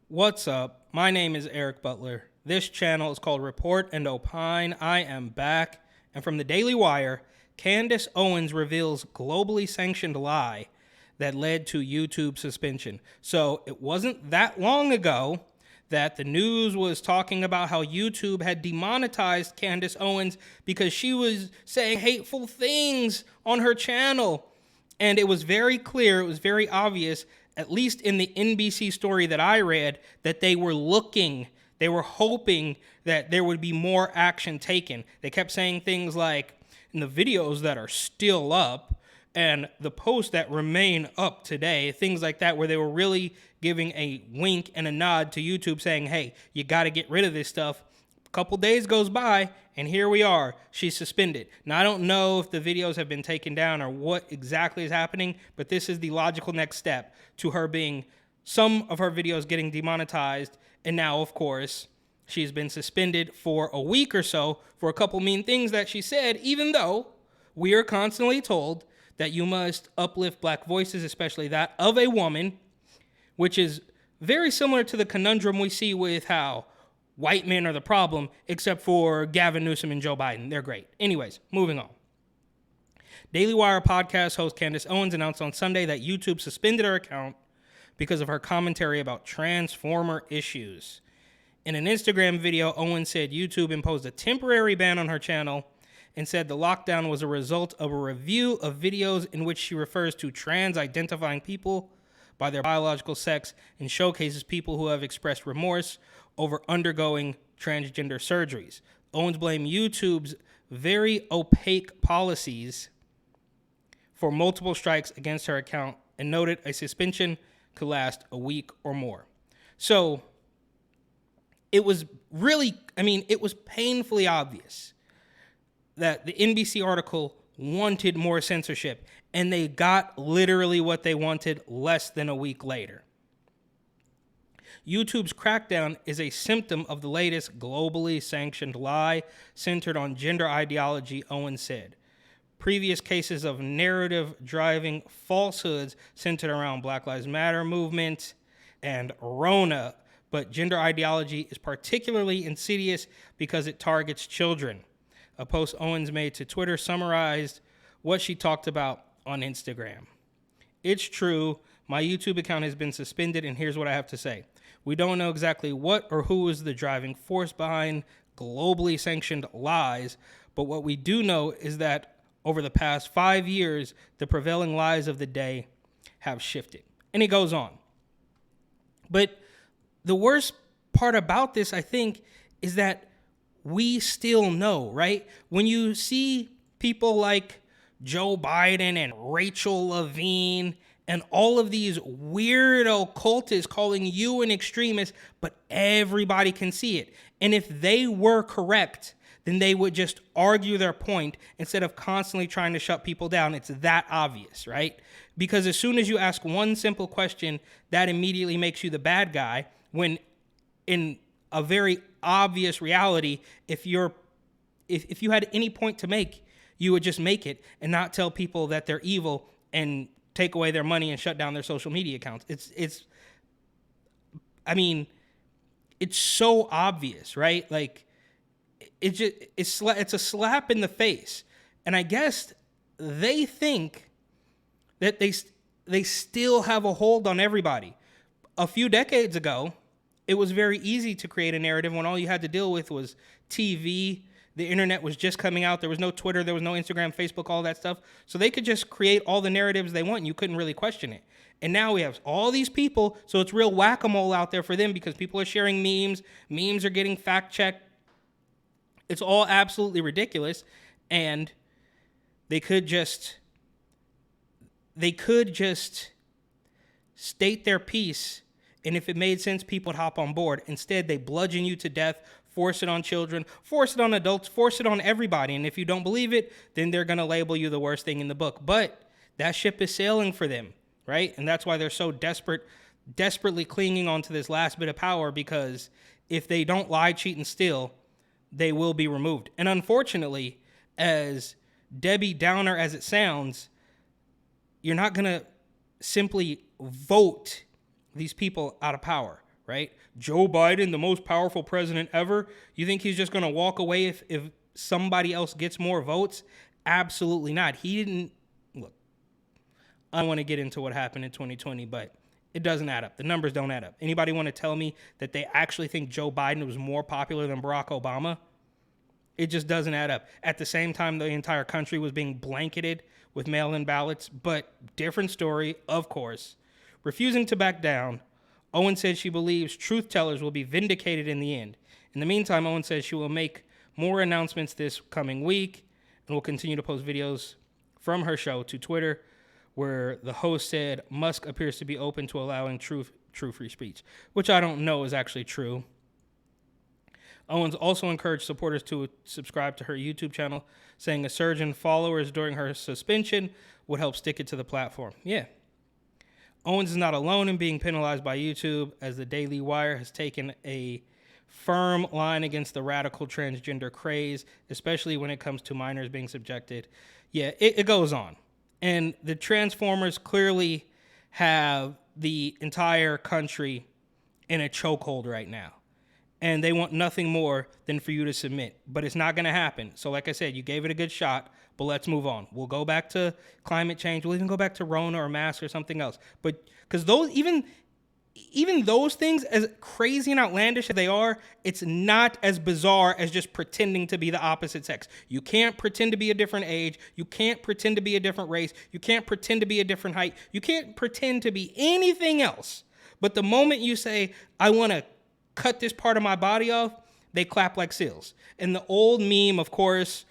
What's up? My name is Eric Butler. This channel is called Report and Opine. I am back. And from the Daily Wire, Candace Owens reveals globally sanctioned lie that led to YouTube suspension. So it wasn't that long ago that the news was talking about how YouTube had demonetized Candace Owens because she was saying hateful things on her channel. And it was very clear, it was very obvious, at least in the NBC story that I read, that they were hoping that there would be more action taken. They kept saying things like, in the videos that are still up and the posts that remain up today, things like that, where they were really giving a wink and a nod to YouTube saying, hey, you got to get rid of this stuff. A couple days goes by, and here we are. She's suspended. Now, I don't know if the videos have been taken down or what exactly is happening, but this is the logical next step to her being some of her videos getting demonetized. And now, of course, she's been suspended for a week or so for a couple mean things that she said, even though we are constantly told that you must uplift black voices, especially that of a woman, which is very similar to the conundrum we see with how white men are the problem, except for Gavin Newsom and Joe Biden. They're great. Anyways, moving on. Daily Wire podcast host Candace Owens announced on Sunday that YouTube suspended her account because of her commentary about transformer issues. In an Instagram video, Owens said YouTube imposed a temporary ban on her channel and said the lockdown was a result of a review of videos in which she refers to trans-identifying people by their biological sex and showcases people who have expressed remorse over undergoing transgender surgeries. Owens blamed YouTube's very opaque policies for multiple strikes against her account and noted a suspension could last a week or more. So it was it was painfully obvious that the NBC article wanted more censorship, and they got literally what they wanted less than a week later. YouTube's crackdown is a symptom of the latest globally sanctioned lie centered on gender ideology, Owens said. Previous cases of narrative-driving falsehoods centered around Black Lives Matter movement and Rona, but gender ideology is particularly insidious because it targets children. A post Owens made to Twitter summarized what she talked about on Instagram. It's true, my YouTube account has been suspended, and here's what I have to say. We don't know exactly what or who is the driving force behind globally sanctioned lies, but what we do know is that over the past 5 years, the prevailing lies of the day have shifted. And it goes on. But the worst part about this, I think, is that we still know, right? When you see people like Joe Biden and Rachel Levine and all of these weirdo cultists calling you an extremist, but everybody can see it. And if they were correct, then they would just argue their point instead of constantly trying to shut people down. It's that obvious, right? Because as soon as you ask one simple question, that immediately makes you the bad guy, when in a very obvious reality, if you had any point to make, you would just make it and not tell people that they're evil and take away their money and shut down their social media accounts. It's so obvious, right? Like, it's a slap in the face. And I guess they think that they still have a hold on everybody. A few decades ago, it was very easy to create a narrative when all you had to deal with was TV. The internet was just coming out. There was no Twitter. There was no Instagram, Facebook, all that stuff. So they could just create all the narratives they want. And you couldn't really question it. And now we have all these people. So it's real whack-a-mole out there for them because people are sharing memes. Memes are getting fact-checked. It's all absolutely ridiculous. And they could just state their piece. And if it made sense, people would hop on board. Instead, they bludgeon you to death, force it on children, force it on adults, force it on everybody. And if you don't believe it, then they're going to label you the worst thing in the book. But that ship is sailing for them, right? And that's why they're so desperately clinging on to this last bit of power, because if they don't lie, cheat, and steal, they will be removed. And unfortunately, as Debbie Downer as it sounds, you're not going to simply vote these people out of power, right? Joe Biden, the most powerful president ever. You think he's just going to walk away if somebody else gets more votes? Absolutely not. He didn't. Look, I don't want to get into what happened in 2020, but it doesn't add up. The numbers don't add up. Anybody want to tell me that they actually think Joe Biden was more popular than Barack Obama? It just doesn't add up. At the same time, the entire country was being blanketed with mail-in ballots, but different story, of course. Refusing to back down, Owens said she believes truth tellers will be vindicated in the end. In the meantime, Owens says she will make more announcements this coming week and will continue to post videos from her show to Twitter, where the host said Musk appears to be open to allowing true free speech, which I don't know is actually true. Owens also encouraged supporters to subscribe to her YouTube channel, saying a surge in followers during her suspension would help stick it to the platform. Yeah. Owens is not alone in being penalized by YouTube, as the Daily Wire has taken a firm line against the radical transgender craze, especially when it comes to minors being subjected. Yeah, it goes on. And the Transformers clearly have the entire country in a chokehold right now. And they want nothing more than for you to submit. But it's not going to happen. So like I said, you gave it a good shot, but let's move on. We'll go back to climate change. We'll even go back to Rona or masks or something else. But because those, even those things, as crazy and outlandish as they are, it's not as bizarre as just pretending to be the opposite sex. You can't pretend to be a different age. You can't pretend to be a different race. You can't pretend to be a different height. You can't pretend to be anything else. But the moment you say, I want to cut this part of my body off, they clap like seals. And the old meme, of course,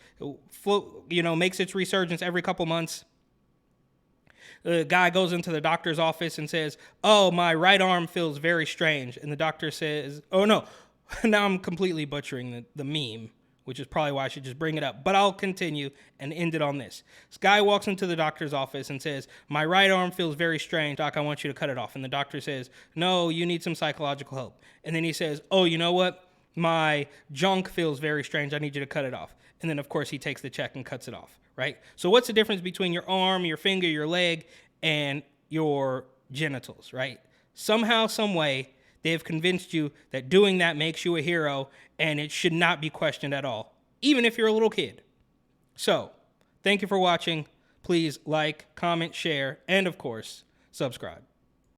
makes its resurgence every couple months. The guy goes into the doctor's office and says, oh, my right arm feels very strange. And the doctor says, oh, no, now I'm completely butchering the meme, which is probably why I should just bring it up. But I'll continue and end it on this. This guy walks into the doctor's office and says, my right arm feels very strange. Doc, I want you to cut it off. And the doctor says, no, you need some psychological help. And then he says, oh, you know what? My junk feels very strange. I need you to cut it off. And then, of course, he takes the check and cuts it off, right? So what's the difference between your arm, your finger, your leg, and your genitals, right? Somehow, some way, they have convinced you that doing that makes you a hero, and it should not be questioned at all, even if you're a little kid. So, thank you for watching. Please like, comment, share, and of course, subscribe.